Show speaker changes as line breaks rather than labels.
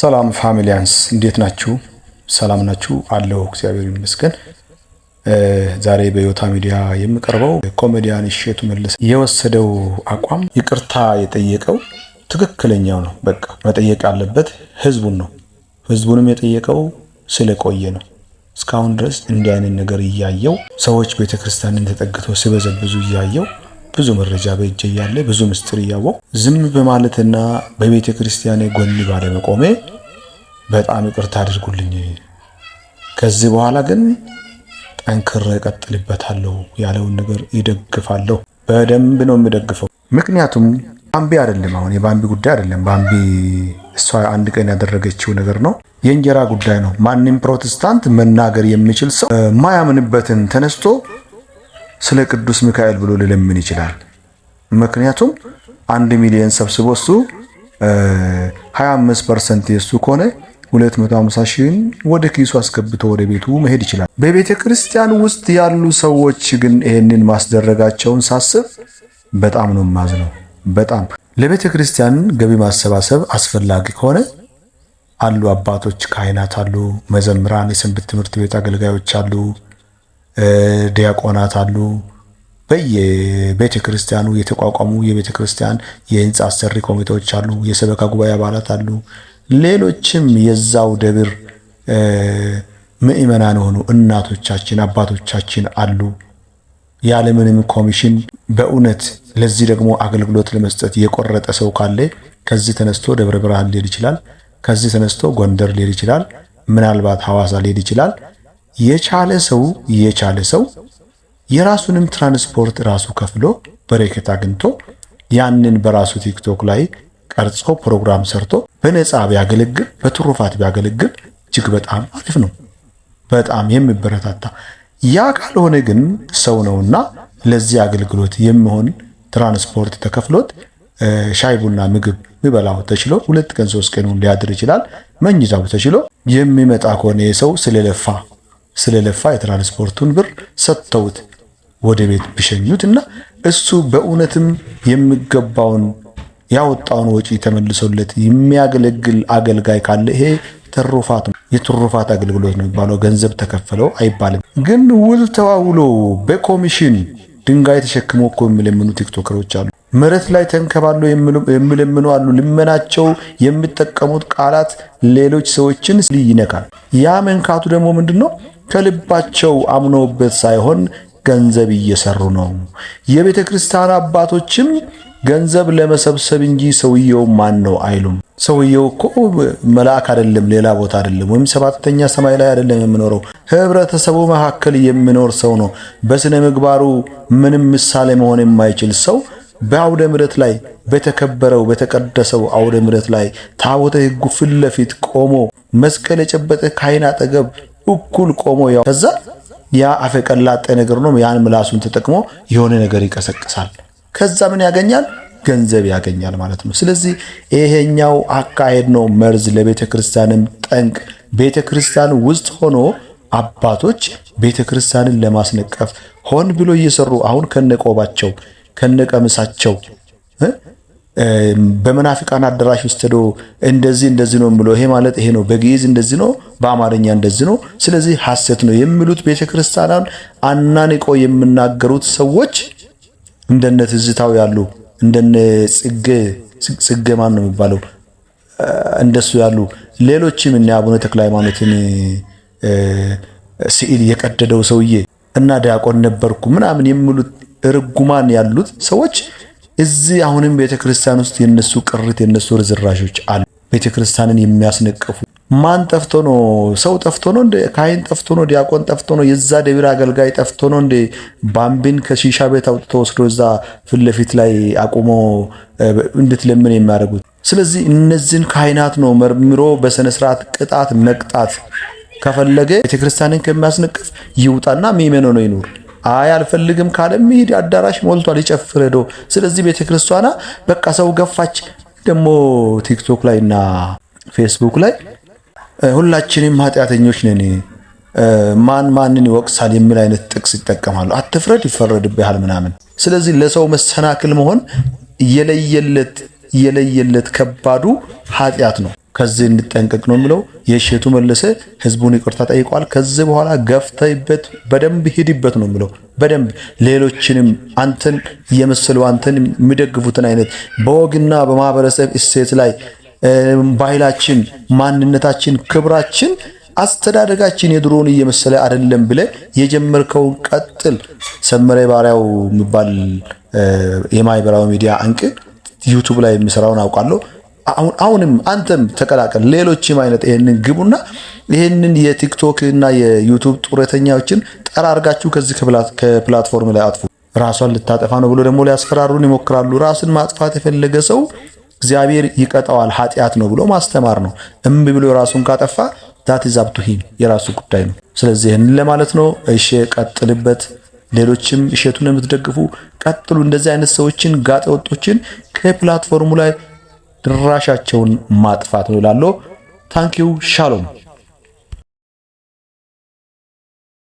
ሰላም ፋሚሊያንስ እንዴት ናችሁ? ሰላም ናችሁ? አለው እግዚአብሔር ይመስገን። ዛሬ በዮታ ሚዲያ የሚቀርበው ኮሜዲያን እሸቱ መለሰ የወሰደው አቋም ይቅርታ የጠየቀው ትክክለኛው ነው። በቃ መጠየቅ ያለበት ህዝቡን ነው። ህዝቡንም የጠየቀው ስለቆየ ነው። እስካሁን ድረስ እንዲህ አይነት ነገር እያየው ሰዎች ቤተክርስቲያንን ተጠግተው ሲበዘብዙ እያየው ብዙ መረጃ በእጄ ያለ ብዙ ምስጢር እያወቅ ዝም በማለትና በቤተክርስቲያኔ ጎን ባለመቆሜ በጣም ይቅርታ አድርጉልኝ። ከዚህ በኋላ ግን ጠንክሬ እቀጥልበታለሁ ያለውን ነገር ይደግፋለሁ። በደንብ ነው የሚደግፈው። ምክንያቱም ባምቢ አይደለም፣ አሁን የባምቢ ጉዳይ አይደለም። ባምቢ እሷ አንድ ቀን ያደረገችው ነገር ነው። የእንጀራ ጉዳይ ነው። ማንም ፕሮቴስታንት መናገር የሚችል ሰው ማያምንበትን ተነስቶ ስለ ቅዱስ ሚካኤል ብሎ ሊለምን ይችላል። ምክንያቱም 1 ሚሊዮን ሰብስቦ እሱ 25% የሱ ከሆነ 250,000 ወደ ኪሱ አስገብቶ ወደ ቤቱ መሄድ ይችላል። በቤተ ክርስቲያን ውስጥ ያሉ ሰዎች ግን ይሄንን ማስደረጋቸውን ሳስብ በጣም ነው ማዝነው። በጣም ለቤተ ክርስቲያን ገቢ ማሰባሰብ አስፈላጊ ከሆነ አሉ አባቶች፣ ካህናት አሉ፣ መዘምራን፣ የሰንበት ትምህርት ቤት አገልጋዮች አሉ፣ ዲያቆናት አሉ። በየቤተ ክርስቲያኑ የተቋቋሙ የቤተ ክርስቲያን የህንጻ አሰሪ ኮሚቴዎች አሉ፣ የሰበካ ጉባኤ አባላት አሉ፣ ሌሎችም የዛው ደብር ምእመናን ሆኑ እናቶቻችን አባቶቻችን አሉ። ያለምንም ኮሚሽን በእውነት ለዚህ ደግሞ አገልግሎት ለመስጠት የቆረጠ ሰው ካለ ከዚህ ተነስቶ ደብረ ብርሃን ሊሄድ ይችላል። ከዚህ ተነስቶ ጎንደር ሊሄድ ይችላል። ምናልባት ሐዋሳ ሊሄድ ይችላል። የቻለ ሰው የራሱንም ትራንስፖርት ራሱ ከፍሎ በረከት አግኝቶ ያንን በራሱ ቲክቶክ ላይ ቀርጾ ፕሮግራም ሰርቶ በነፃ ቢያገለግል በትሩፋት ቢያገለግል እጅግ በጣም አሪፍ ነው። በጣም የሚበረታታ። ያ ካልሆነ ግን ሰው ነውና ለዚህ አገልግሎት የሚሆን ትራንስፖርት ተከፍሎት ሻይ ቡና ምግብ ይበላው ተችሎ 2 ቀን 3 ቀን ሊያድር ይችላል። መኝታው ተችሎ የሚመጣ ከሆነ የሰው ስለለፋ የትራንስፖርቱን ብር ሰጥተውት ወደ ቤት ቢሸኙትና እሱ በእውነትም የሚገባውን ያወጣውን ወጪ ተመልሶለት የሚያገለግል አገልጋይ ካለ ይሄ ትሩፋት ነው። የትሩፋት አገልግሎት ነው የሚባለው። ገንዘብ ተከፈለው አይባልም። ግን ውል ተዋውሎ በኮሚሽን ድንጋይ ተሸክሞ እኮ የሚለምኑ ቲክቶከሮች አሉ። መሬት ላይ ተንከባሎ የሚለምኑ አሉ። ልመናቸው የሚጠቀሙት ቃላት ሌሎች ሰዎችን ይነካል። ያ መንካቱ ደግሞ ምንድነው? ከልባቸው አምነውበት ሳይሆን ገንዘብ እየሰሩ ነው። የቤተ ክርስቲያን አባቶችም ገንዘብ ለመሰብሰብ እንጂ ሰውየው ማን ነው አይሉም። ሰውየው እኮ መልአክ አይደለም፣ ሌላ ቦታ አይደለም፣ ወይም 7ኛ ሰማይ ላይ አይደለም የሚኖረው። ህብረተሰቡ መካከል የሚኖር ሰው ነው። በስነ ምግባሩ ምንም ምሳሌ መሆን የማይችል ሰው በአውደ ምሕረት ላይ በተከበረው በተቀደሰው አውደ ምሕረት ላይ ታቦተ ሕጉ ፊት ለፊት ቆሞ መስቀል የጨበጠ ካህን አጠገብ እኩል ቆሞ ያው ከዛ ያ አፈቀላጤ ነገር ነው። ያን ምላሱን ተጠቅሞ የሆነ ነገር ይቀሰቅሳል። ከዛ ምን ያገኛል? ገንዘብ ያገኛል ማለት ነው። ስለዚህ ይሄኛው አካሄድ ነው መርዝ፣ ለቤተ ክርስቲያንም ጠንቅ። ቤተ ክርስቲያን ውስጥ ሆኖ አባቶች ቤተ ክርስቲያንን ለማስነቀፍ ሆን ብሎ እየሰሩ አሁን ከነቆባቸው ከነቀምሳቸው በመናፍቃን አዳራሽ ውስጥ ሄዶ እንደዚህ ነው ብሎ ይሄ ማለት ይሄ ነው፣ በግዕዝ እንደዚህ ነው፣ በአማርኛ እንደዚህ ነው፣ ስለዚህ ሐሰት ነው የሚሉት ቤተክርስቲያናን አናንቆ የሚናገሩት ሰዎች እንደነ ትዝታው ያሉ እንደነ ጽጌ ማን ነው የሚባለው እንደሱ ያሉ ሌሎችም እና አቡነ ተክለ ሃይማኖትን ስዕል የቀደደው ሰውዬ እና ዲያቆን ነበርኩ ምናምን የሚሉት ርጉማን ያሉት ሰዎች እዚህ አሁንም ቤተክርስቲያን ውስጥ የነሱ ቅርት የነሱ ርዝራዦች አሉ። ቤተክርስቲያንን የሚያስነቅፉ ማን ጠፍቶ ነው? ሰው ጠፍቶ ነው እንደ ካህን ጠፍቶ ነው? ዲያቆን ጠፍቶ ነው? የዛ ደብር አገልጋይ ጠፍቶ ነው እንደ ባምቢን ከሺሻ ቤት አውጥቶ ወስዶ እዛ ፊት ለፊት ላይ አቁሞ እንድትለምን የሚያደርጉት? ስለዚህ እነዚህን ካህናት ነው መርምሮ በስነ ስርዓት ቅጣት መቅጣት ከፈለገ ቤተክርስቲያንን ከሚያስነቅፍ ይውጣና ሚመኖ ነው ይኖር። አይ አልፈልግም ካለ ሚሄድ አዳራሽ ሞልቷል ይጨፍር ሄዶ። ስለዚህ ቤተክርስቲያና በቃ ሰው ገፋች። ደግሞ ቲክቶክ ላይና ፌስቡክ ላይ ሁላችንም ኃጢአተኞች ነን ማንን ይወቅሳል የሚል አይነት ጥቅስ ይጠቀማሉ። አትፍረድ ይፈረድብሃል ምናምን። ስለዚህ ለሰው መሰናክል መሆን የለየለት ከባዱ ኃጢአት ነው። ከዚህ እንጠንቀቅ ነው የሚለው። የእሸቱ መለሰ ህዝቡን ይቅርታ ጠይቋል። ከዚህ በኋላ ገፍተይበት በደንብ ሂድበት ነው የሚለው። በደንብ ሌሎችንም አንተን እየመሰሉ አንተን የሚደግፉትን አይነት በወግና በማህበረሰብ እሴት ላይ ባህላችን፣ ማንነታችን፣ ክብራችን፣ አስተዳደጋችን የድሮውን እየመሰለ አይደለም ብለ የጀመርከውን ቀጥል። ሰመረ ባሪያው የሚባል የማህበራዊ ሚዲያ አንቂ ዩቲዩብ ላይ የሚሰራውን አውቃለሁ። አሁንም አንተም ተቀላቀል። ሌሎችም አይነት ይሄንን ግቡና ይሄንን የቲክቶክ እና የዩቲዩብ ጡረተኛዎችን ጠራርጋችሁ ከዚህ ከፕላትፎርም ላይ አጥፉ። ራሷን ልታጠፋ ነው ብሎ ደግሞ ሊያስፈራሩን ይሞክራሉ። ራስን ማጥፋት የፈለገ ሰው እግዚአብሔር ይቀጣዋል፣ ኃጢአት ነው ብሎ ማስተማር ነው። እምቢ ብሎ ራሱን ካጠፋ ዛት ይዛብቱ የራሱ ጉዳይ ነው። ስለዚህ ይሄንን ለማለት ነው። እሺ ቀጥልበት። ሌሎችም እሸቱን የምትደግፉ ቀጥሉ። እንደዚህ አይነት ሰዎችን ጋጠ ወጦችን ከፕላትፎርሙ ላይ ድራሻቸውን ማጥፋት ነው ይላል። ታንኪዩ ሻሎም